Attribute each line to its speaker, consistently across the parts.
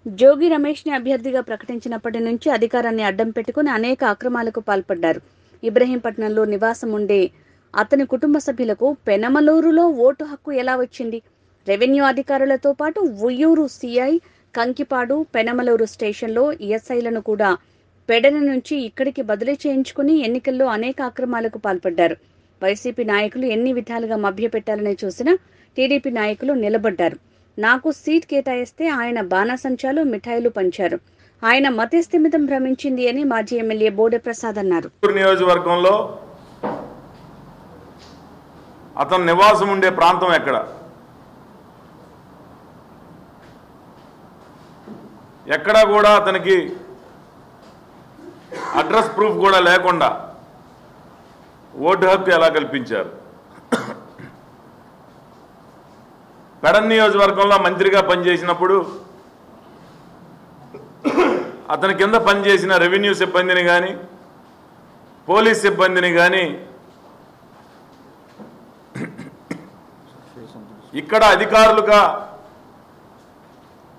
Speaker 1: జోగి రమేష్ని అభ్యర్థిగా ప్రకటించినప్పటి నుంచి అధికారాన్ని అడ్డం పెట్టుకుని అనేక అక్రమాలకు పాల్పడ్డారు. ఇబ్రహీంపట్నంలో నివాసం ఉండే అతని కుటుంబ సభ్యులకు పెనమలూరులో ఓటు హక్కు ఎలా వచ్చింది? రెవెన్యూ అధికారులతో పాటు ఉయ్యూరు సిఐ, కంకిపాడు, పెనమలూరు స్టేషన్లో ఎస్ఐలను కూడా పెడన నుంచి ఇక్కడికి బదిలీ చేయించుకుని ఎన్నికల్లో అనేక అక్రమాలకు పాల్పడ్డారు. వైసీపీ నాయకులు ఎన్ని విధాలుగా మభ్యపెట్టాలని చూసినా టీడీపీ నాయకులు నిలబడ్డారు. నాకు సీట్ కేటాయిస్తే ఆయన బాణాసంచాలు, మిఠాయిలు పంచారు. ఆయన మతిస్థిమితం భ్రమించింది అని మాజీ ఎమ్మెల్యే బోడే ప్రసాద్ అన్నారు.
Speaker 2: నియోజకవర్గంలో అతను నివాసం ఉండే ప్రాంతం ఎక్కడ? ఎక్కడా కూడా అతనికి అడ్రస్ ప్రూఫ్ కూడా లేకుండా ఓటు హక్కు ఎలా కల్పించారు? పెడన్ నియోజకవర్గంలో మంత్రిగా పనిచేసినప్పుడు అతని కింద పనిచేసిన రెవెన్యూ సిబ్బందిని కానీ పోలీస్ సిబ్బందిని కానీ ఇక్కడ అధికారులుగా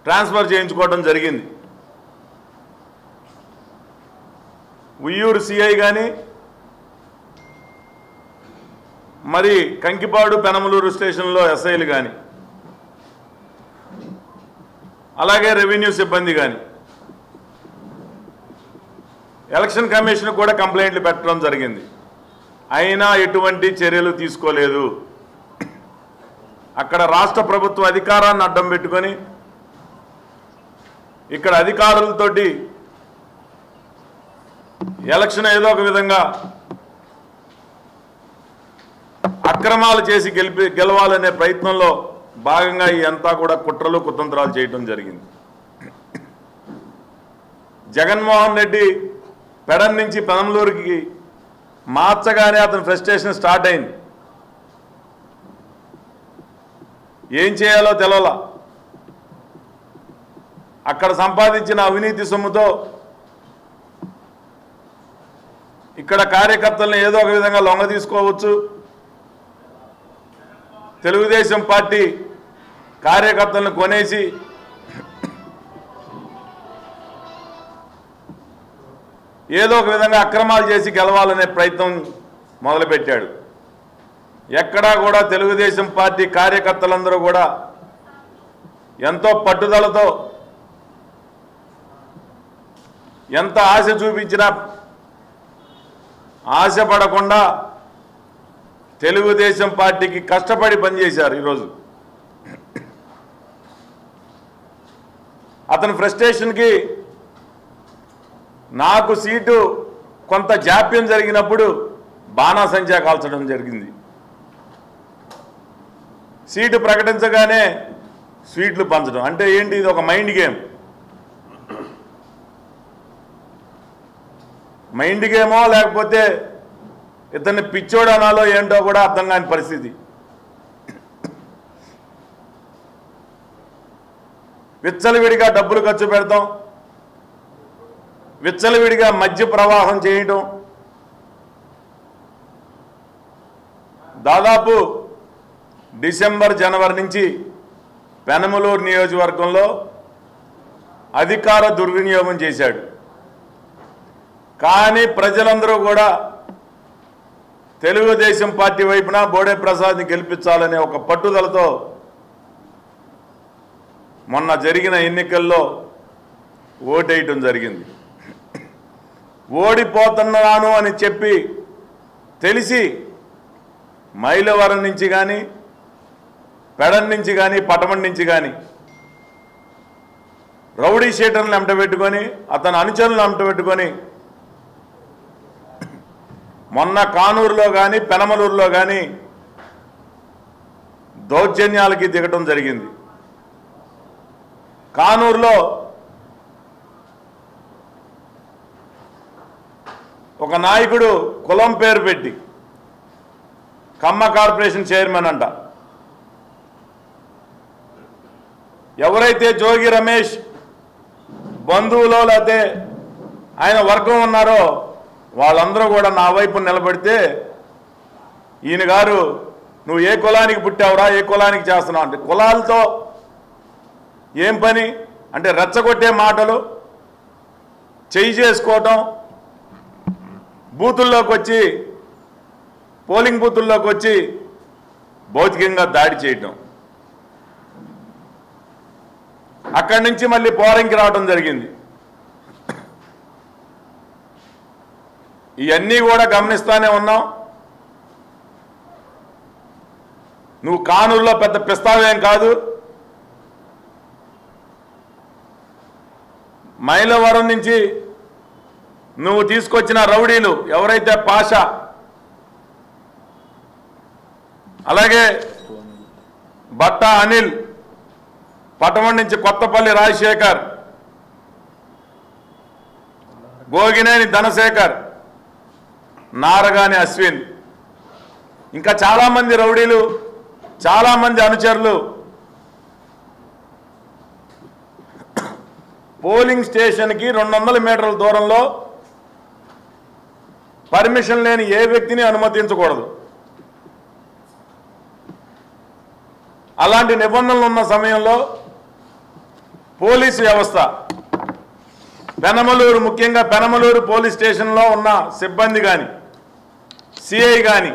Speaker 2: ట్రాన్స్ఫర్ చేయించుకోవడం జరిగింది. ఉయ్యూరు సిఐ కానీ మరి కంకిపాడు, పెనమలూరు స్టేషన్లో ఎస్ఐలు కానీ అలాగే రెవెన్యూ సిబ్బంది కానీ ఎలక్షన్ కమిషన్ కూడా కంప్లైంట్లు పెట్టడం జరిగింది. అయినా ఎటువంటి చర్యలు తీసుకోలేదు. అక్కడ రాష్ట్ర ప్రభుత్వ అధికారాన్ని అడ్డం పెట్టుకొని ఇక్కడ అధికారులతోటి ఎలక్షన్ ఏదో ఒక విధంగా అక్రమాలు చేసి గెలవాలనే ప్రయత్నంలో భాగంగా ఇదంతా కూడా కుట్రలు కుతంత్రాలు చేయడం జరిగింది. జగన్మోహన్ రెడ్డి పెడన్ నుంచి పెనమలూరుకి మార్చగానే అతని ఫ్రస్ట్రేషన్ స్టార్ట్ అయింది. ఏం చేయాలో తెలవలా. అక్కడ సంపాదించిన అవినీతి సొమ్ముతో ఇక్కడ కార్యకర్తలను ఏదో ఒక విధంగా లొంగ తీసుకోవచ్చు. తెలుగుదేశం పార్టీ కార్యకర్తలను కొనేసి ఏదో ఒక విధంగా అక్రమాలు చేసి గెలవాలనే ప్రయత్నం మొదలుపెట్టాడు. ఎక్కడా కూడా తెలుగుదేశం పార్టీ కార్యకర్తలందరూ కూడా ఎంతో పట్టుదలతో ఎంత ఆశ చూపించినా ఆశపడకుండా తెలుగుదేశం పార్టీకి కష్టపడి పనిచేశారు. ఈరోజు అతని ఫ్రస్ట్రేషన్కి నాకు సీటు కొంత జాప్యం జరిగినప్పుడు బాణాసంచా కాల్చడం జరిగింది. సీటు ప్రకటించగానే స్వీట్లు పంచడం అంటే ఏంటి? ఇది ఒక మైండ్ గేమ్. మైండ్ గేమో లేకపోతే ఇతన్ని పిచ్చోడు అనాలో ఏంటో కూడా అర్థం కాని పరిస్థితి. విచ్చలవిడిగా డబ్బులు ఖర్చు పెడతాం, విచ్చలవిడిగా మధ్య ప్రవాహం చేయటం, దాదాపు డిసెంబర్ జనవరి నుంచి పెనమలూరు నియోజకవర్గంలో అధికార దుర్వినియోగం చేశాడు. కానీ ప్రజలందరూ కూడా తెలుగుదేశం పార్టీ వైపున బోడే ప్రసాద్ని గెలిపించాలనే ఒక పట్టుదలతో మొన్న జరిగిన ఎన్నికల్లో ఓటేయటం జరిగింది. ఓడిపోతున్నాను అని చెప్పి తెలిసి మైలవరం నుంచి కానీ పెడన్ నుంచి కానీ పటమం నుంచి కానీ రౌడీ షీటర్లను వెంటబెట్టుకొని అతని అనుచరులను వెంటబెట్టుకొని మొన్న కానూరులో కానీ పెనమలూరులో కానీ దౌర్జన్యాలకి దిగటం జరిగింది. కానూరులో ఒక నాయకుడు కులం పేరు పెట్టి కమ్మ కార్పొరేషన్ చైర్మన్ అంట. ఎవరైతే జోగి రమేష్ బంధువులో లేకపోతే ఆయన వర్గం ఉన్నారో వాళ్ళందరూ కూడా నా వైపు నిలబడితే ఈయన గారు నువ్వు ఏ కులానికి పుట్టావురా, ఏ కులానికి చేస్తున్నావు అంటే కులాలతో ఏం పని? అంటే రెచ్చగొట్టే మాటలు, చెయ్యి చేసుకోవటం, బూతుల్లోకి వచ్చి పోలింగ్ బూతుల్లోకి వచ్చి భౌతికంగా దాడి చేయటం. అక్కడి నుంచి మళ్ళీ పోలింగ్కి రావడం జరిగింది. ఇవన్నీ కూడా గమనిస్తానే ఉన్నాం. నువ్వు కానూరులో పెద్ద ప్రస్తావేం కాదు. మైలవరం నుంచి నువ్వు తీసుకొచ్చిన రౌడీలు ఎవరైతే పాషా, అలాగే బట్టా అనిల్, పటమం నుంచి కొత్తపల్లి రాజశేఖర్, గోగినేని ధనశేఖర్, నారగాని అశ్విన్, ఇంకా చాలామంది రౌడీలు, చాలామంది అనుచరులు పోలింగ్ స్టేషన్కి 200 మీటర్ల దూరంలో పర్మిషన్ లేని ఏ వ్యక్తిని అనుమతించకూడదు. అలాంటి నిబంధనలు ఉన్న సమయంలో పోలీసు వ్యవస్థ, పెనమలూరు, ముఖ్యంగా పెనమలూరు పోలీస్ స్టేషన్లో ఉన్న సిబ్బంది కానీ, సిఐ కానీ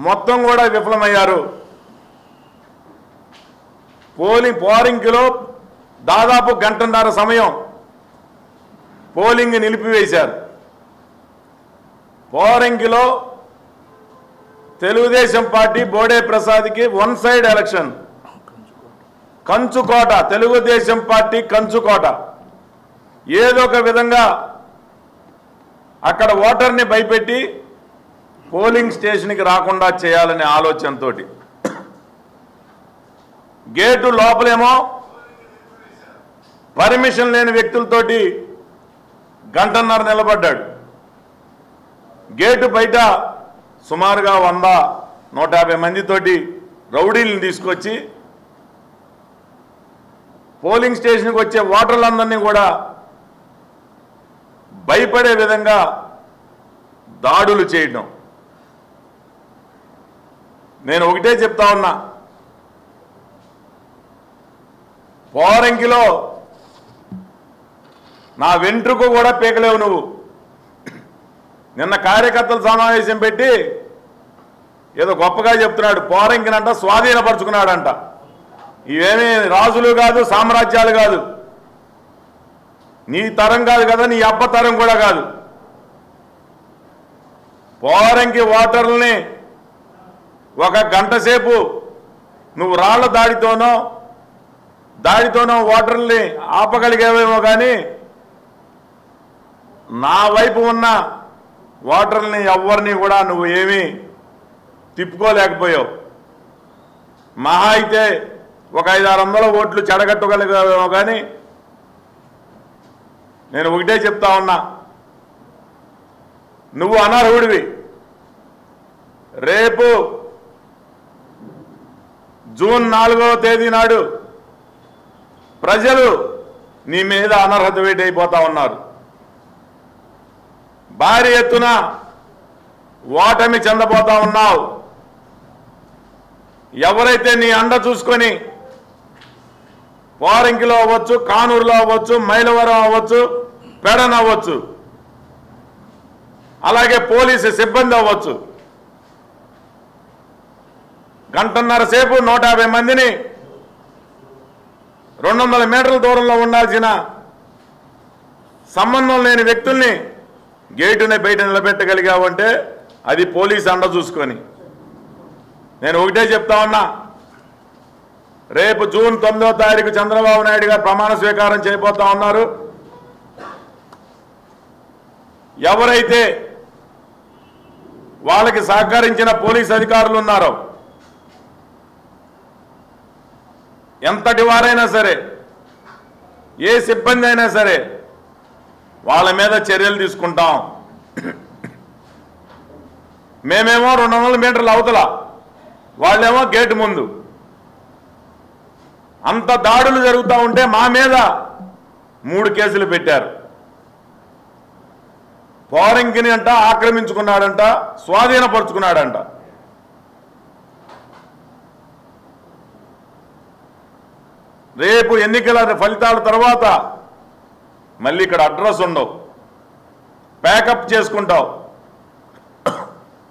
Speaker 2: మొత్తం కూడా విఫలమయ్యారు. పోలింగ్లో దాదాపు గంటన్నర సమయం పోలింగ్ నిలిపివేశారు. పోలింగ్లో తెలుగుదేశం పార్టీ బోడే ప్రసాద్కి 1 సైడ్ ఎలక్షన్. కంచుకోట, తెలుగుదేశం పార్టీ కంచుకోట. ఏదో ఒక విధంగా అక్కడ ఓటర్ని భయపెట్టి పోలింగ్ స్టేషన్కి రాకుండా చేయాలనే ఆలోచనతో గేటు లోపలేమో పర్మిషన్ లేని వ్యక్తులతోటి గంటన్నర నిలబడ్డాడు. గేటు బయట సుమారుగా 100-150 మందితోటి రౌడీలను తీసుకొచ్చి పోలింగ్ స్టేషన్కి వచ్చే ఓటర్లందరినీ కూడా భయపడే విధంగా దాడులు చేయడం. నేను ఒకటే చెప్తా ఉన్నా, పోరంకిలో నా వెంట్రుకు కూడా పీకలేవు నువ్వు. నిన్న కార్యకర్తల సమావేశం పెట్టి ఏదో గొప్పగా చెప్తున్నాడు, పోరంకినంట స్వాధీనపరుచుకున్నాడంట. ఇవేమీ రాజులు కాదు, సామ్రాజ్యాలు కాదు, నీ తరం కాదు కదా, నీ అబ్బ తరం కూడా కాదు. పోరంకి ఓటర్లని 1 గంట సేపు నువ్వు రాళ్ల దాడితోనో ఓటర్లని ఆపగలిగేవేమో కానీ నా వైపు ఉన్న ఓటర్లని ఎవరిని కూడా నువ్వు ఏమీ తిప్పుకోలేకపోయావు. మహా అయితే ఒక 500-600 ఓట్లు చెడగట్టగలిగావేమో కానీ నేను ఒకటే చెప్తా ఉన్నా, నువ్వు అనర్హుడివి. రేపు జూన్ 4వ తేదీ నాడు ప్రజలు నీ మీద అనర్హత వేటైపోతా ఉన్నారు. భారీ ఎత్తున ఓటమి చెందబోతా ఉన్నావు. ఎవరైతే నీ అండ చూసుకొని పోరంకిలో అవ్వచ్చు, కానూరులో అవ్వచ్చు, మైలవరం అవ్వచ్చు, పెడన అవ్వచ్చు, అలాగే పోలీసు సిబ్బంది అవ్వచ్చు, గంటన్నర సేపు 150 మందిని 200 మీటర్ల దూరంలో ఉండాల్సిన సంబంధం లేని వ్యక్తుల్ని గేటుని బయట నిలబెట్టగలిగావంటే అది పోలీసు అండ చూసుకొని. నేను ఒకటే చెప్తా ఉన్నా, రేపు జూన్ 9వ తారీఖు చంద్రబాబు నాయుడు గారు ప్రమాణ స్వీకారం చేయబోతా ఉన్నారు. ఎవరైతే వాళ్ళకి సహకరించిన పోలీసు అధికారులు ఉన్నారో, ఎంతటి వారైనా సరే, ఏ సిబ్బంది అయినా సరే, వాళ్ళ మీద చర్యలు తీసుకుంటాం. మేమేమో 200 మీటర్ల అవతల, వాళ్ళేమో గేటు ముందు. అంత దాడులు జరుగుతూ ఉంటే మా మీద 3 కేసులు పెట్టారు. పోరంకిని అంట ఆక్రమించుకున్నాడంట, స్వాధీనపరుచుకున్నాడంట. రేపు ఎన్నికల ఫలితాల తర్వాత మళ్ళీ ఇక్కడ అడ్రస్ ఉండవు, ప్యాకప్ చేసుకుంటావు.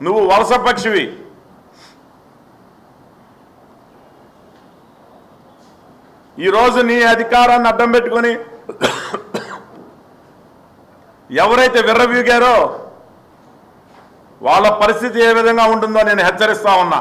Speaker 2: నువ్వు వలస పక్షివి. ఈరోజు నీ అధికారాన్ని అడ్డం పెట్టుకొని ఎవరైతే విర్రవీగారో వాళ్ళ పరిస్థితి ఏ విధంగా ఉంటుందో నేను హెచ్చరిస్తా ఉన్నా.